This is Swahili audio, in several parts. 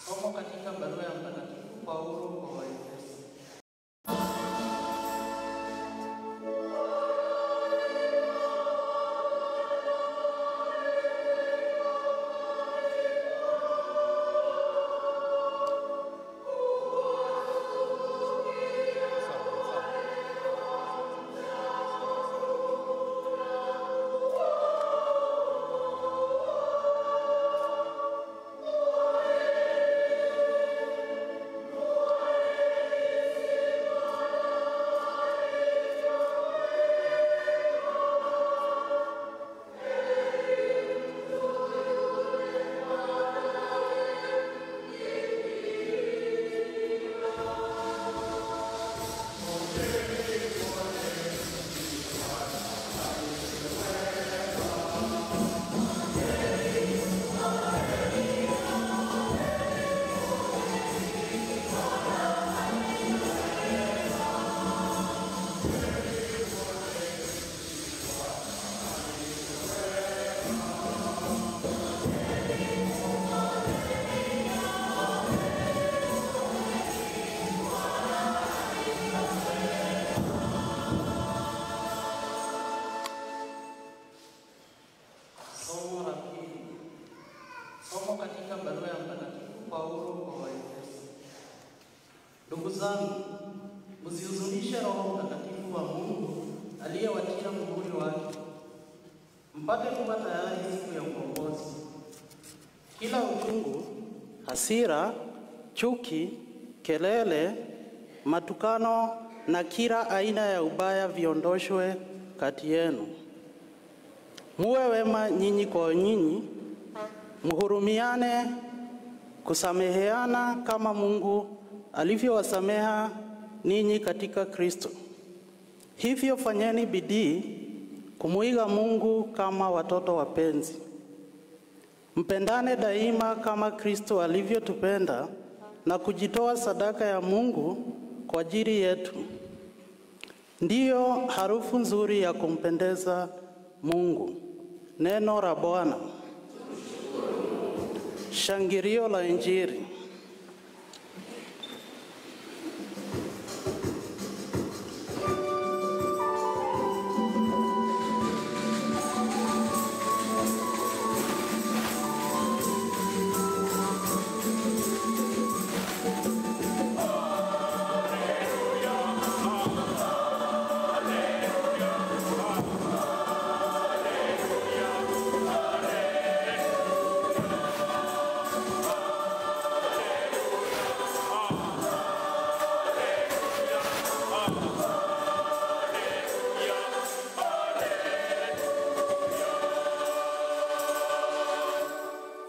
Somo katika barua ya Mtakatifu Paulo kwa Waefeso. Somo katika barua ya Mtakatifu Paulo kwa Waefeso. Ndugu zangu, msihuzunishe Roho Mtakatifu wa Mungu aliyewatia muhuri wake, mpate kuwa tayari siku ya ukombozi. Kila uchungu, hasira, chuki, kelele, matukano na kila aina ya ubaya viondoshwe kati yenu. Muwe wema nyinyi kwa nyinyi, mhurumiane, kusameheana kama Mungu alivyowasameha ninyi katika Kristo. Hivyo fanyeni bidii kumuiga Mungu kama watoto wapenzi. Mpendane daima kama Kristo alivyotupenda na kujitoa sadaka ya Mungu kwa ajili yetu. Ndiyo harufu nzuri ya kumpendeza Mungu. Neno la Bwana. Shangilio la Injili.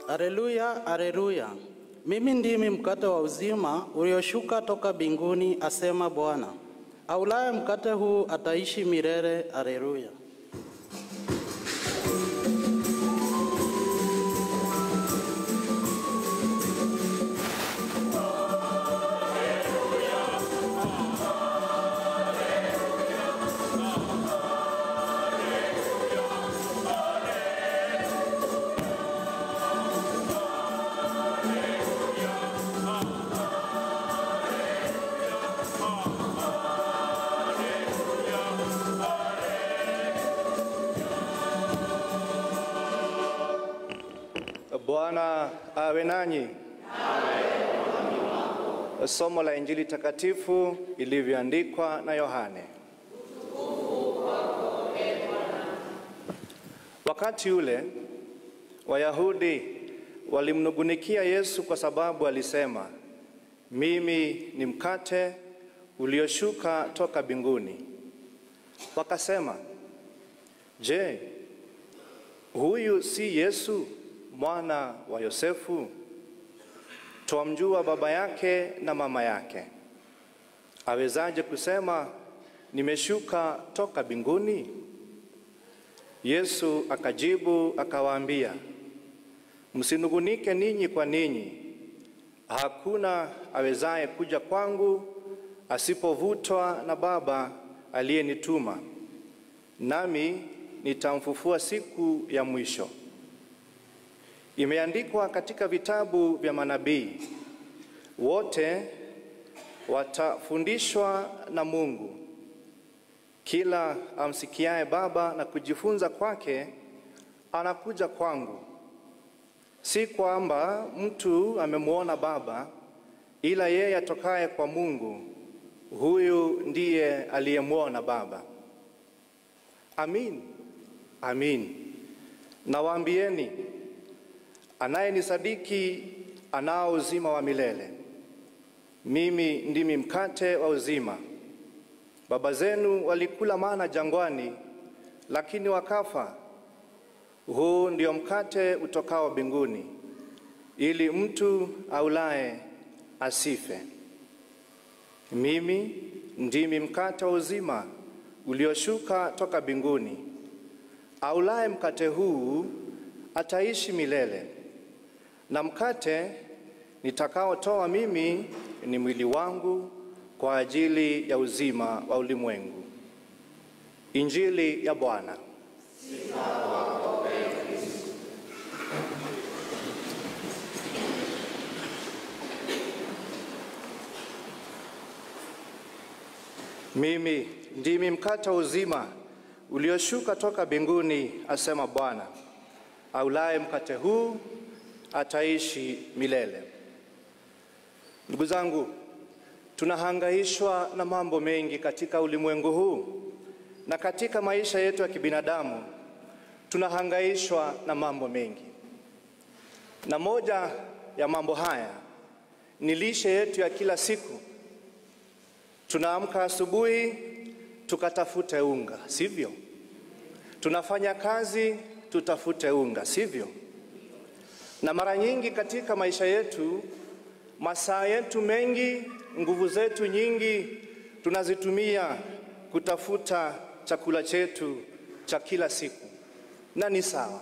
Haleluya, haleluya. Mimi ndimi mkate wa uzima ulioshuka toka mbinguni, asema Bwana. Aulaye mkate huu ataishi milele. Haleluya. Bwana awe nanyi. Somo la Injili takatifu ilivyoandikwa na Yohane. Wakati ule Wayahudi walimnungunikia Yesu kwa sababu alisema, mimi ni mkate ulioshuka toka mbinguni. Wakasema, je, huyu si Yesu mwana wa Yosefu? Twamjua baba yake na mama yake. Awezaje kusema nimeshuka toka mbinguni? Yesu akajibu akawaambia, msinungunike ninyi kwa ninyi. Hakuna awezaye kuja kwangu asipovutwa na Baba aliyenituma, nami nitamfufua siku ya mwisho. Imeandikwa katika vitabu vya manabii, wote watafundishwa na Mungu. Kila amsikiaye Baba na kujifunza kwake anakuja kwangu. Si kwamba mtu amemwona Baba, ila yeye atokaye kwa Mungu, huyu ndiye aliyemwona Baba. Amin, amin, nawaambieni, anayenisadiki anao uzima wa milele. Mimi ndimi mkate wa uzima. Baba zenu walikula mana jangwani, lakini wakafa. Huu ndio mkate utokao mbinguni, ili mtu aulaye asife. Mimi ndimi mkate wa uzima ulioshuka toka mbinguni. Aulaye mkate huu ataishi milele, na mkate nitakaotoa mimi ni mwili wangu kwa ajili ya uzima wa ulimwengu. Injili ya Bwana. Mimi ndimi mkate wa uzima ulioshuka toka mbinguni, asema Bwana. Aulaye mkate huu ataishi milele. Ndugu zangu, tunahangaishwa na mambo mengi katika ulimwengu huu, na katika maisha yetu ya kibinadamu tunahangaishwa na mambo mengi. Na moja ya mambo haya ni lishe yetu ya kila siku. Tunaamka asubuhi tukatafute unga, sivyo? Tunafanya kazi tutafute unga, sivyo? Na mara nyingi katika maisha yetu, masaa yetu mengi, nguvu zetu nyingi tunazitumia kutafuta chakula chetu cha kila siku. Na ni sawa.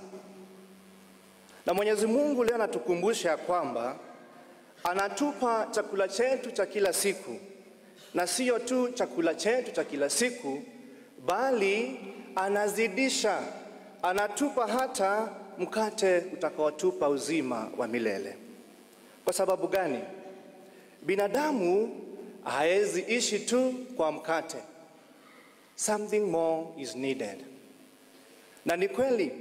Na Mwenyezi Mungu leo anatukumbusha kwamba anatupa chakula chetu cha kila siku. Na sio tu chakula chetu cha kila siku, bali anazidisha, anatupa hata mkate utakaotupa uzima wa milele. Kwa sababu gani? Binadamu haezi ishi tu kwa mkate. Something more is needed. Na ni kweli,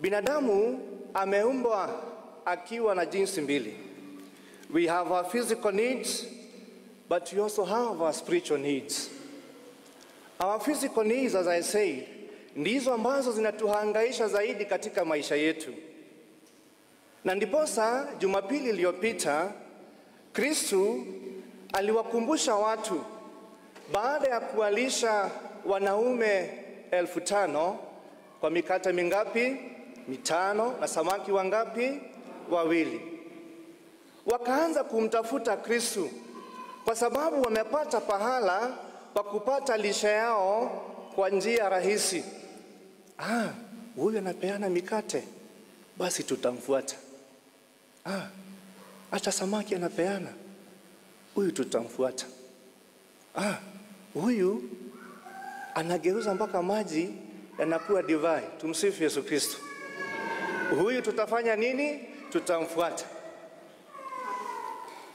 binadamu ameumbwa akiwa na jinsi mbili. We have our physical needs, but we also have our spiritual needs. Our physical needs, as I said, ndizo ambazo zinatuhangaisha zaidi katika maisha yetu. Na ndiposa Jumapili iliyopita Kristo aliwakumbusha watu, baada ya kuwalisha wanaume 5,000 kwa mikate mingapi? 5 na samaki wangapi? 2. Wakaanza kumtafuta Kristo kwa sababu wamepata pahala pa kupata lishe yao kwa njia rahisi. Huyu anapeana mikate, basi tutamfuata. Hata samaki anapeana, huyu tutamfuata. Huyu anageuza mpaka maji yanakuwa divai. Tumsifu Yesu Kristo. Huyu tutafanya nini? Tutamfuata.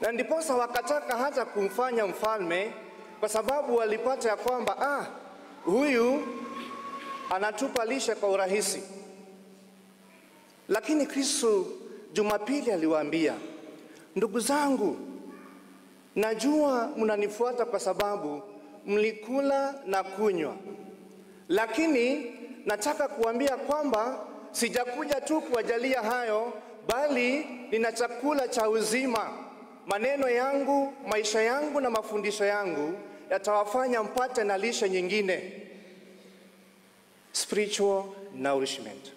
Na ndiposa wakataka hata kumfanya mfalme, kwa sababu walipata ya kwamba huyu anatupa lishe kwa urahisi. Lakini Kristo Jumapili aliwaambia, ndugu zangu, najua mnanifuata kwa sababu mlikula na kunywa. Lakini nataka kuambia kwamba sijakuja tu kuwajalia hayo, bali nina chakula cha uzima. Maneno yangu, maisha yangu na mafundisho yangu yatawafanya mpate na lishe nyingine. Spiritual nourishment.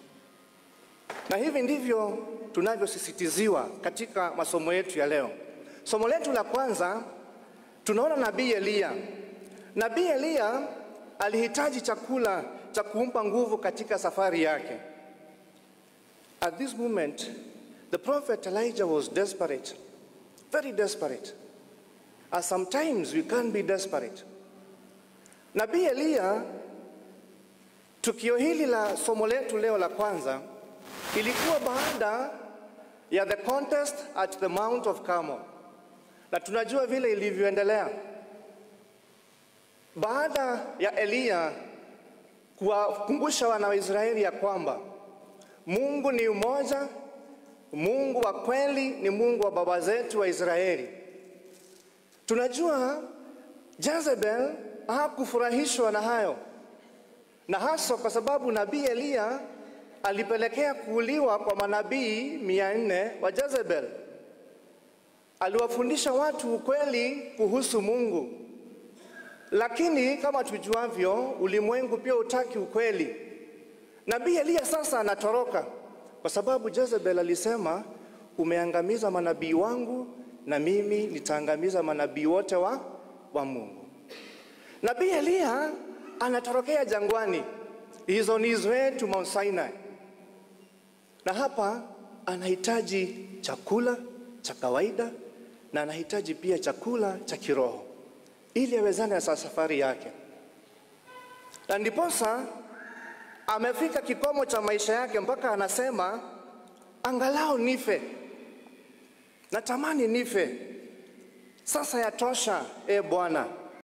Na hivi ndivyo tunavyosisitiziwa katika masomo yetu ya leo. Somo letu la kwanza, tunaona nabii Elia. Nabii Elia alihitaji chakula cha kumpa nguvu katika safari yake. At this moment, the prophet Elijah was desperate. Very desperate. As sometimes we can be desperate. Nabii Elia, tukio hili la somo letu leo la kwanza, ilikuwa baada ya the contest at the Mount of Carmel. Na tunajua vile ilivyoendelea. Baada ya Eliya kuwakumbusha wana wa Israeli ya kwamba Mungu ni umoja, Mungu wa kweli ni Mungu wa baba zetu wa Israeli. Tunajua Jezebel hakufurahishwa na hayo. Na hasa kwa sababu nabii Eliya alipelekea kuuliwa kwa manabii 400 wa Jezebel. Aliwafundisha watu ukweli kuhusu Mungu. Lakini kama tujuavyo, ulimwengu pia hutaki ukweli. Nabii Eliya sasa anatoroka kwa sababu Jezebel alisema, umeangamiza manabii wangu na mimi nitaangamiza manabii wote wa Mungu. Nabii Eliya anatorokea jangwani. He is on his way to Mount Sinai. Na hapa anahitaji chakula cha kawaida na anahitaji pia chakula cha kiroho ili awezane na safari yake. Na ndiposa amefika kikomo cha maisha yake mpaka anasema, angalau nife. Natamani nife. Sasa yatosha, Bwana.